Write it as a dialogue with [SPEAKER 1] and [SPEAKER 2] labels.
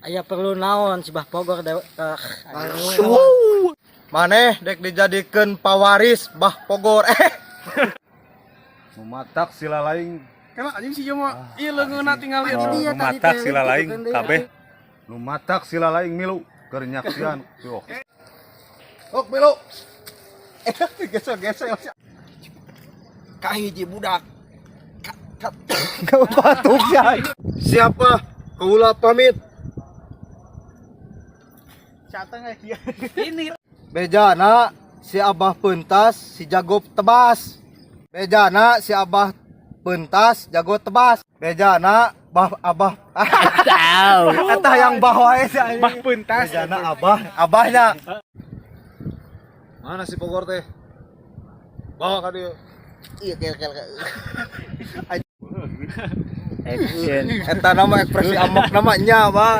[SPEAKER 1] Aya perlu naon si Bah Pogor
[SPEAKER 2] Maneh dek dijadikeun pawaris Bah Pogor.
[SPEAKER 3] Mematak sila laing,
[SPEAKER 4] Kana anjing si mah ieu leungeunna tinggal lihat.
[SPEAKER 3] mematak sila laing kabeh. Nu matak sila laing milu keur nyaksian. Yo.
[SPEAKER 2] Ok belo. Gesek.
[SPEAKER 4] Kahiji budak.
[SPEAKER 2] Batuk ya. Siapa? Kaula pamit.
[SPEAKER 4] Cateng kieu. Ini
[SPEAKER 2] Bejana si Abah pentas si jago tebas. Bejana si Abah pentas jago tebas. Bejana Abah tahu. Eta yang bawah sih anjing.
[SPEAKER 4] bah pentas.
[SPEAKER 2] Bejana abahnya.
[SPEAKER 3] Mana si Pogor teh? Bawa ka dieu.
[SPEAKER 2] Iya kel.
[SPEAKER 1] action.
[SPEAKER 2] Eta nama ekspresi amok namanya, Pak.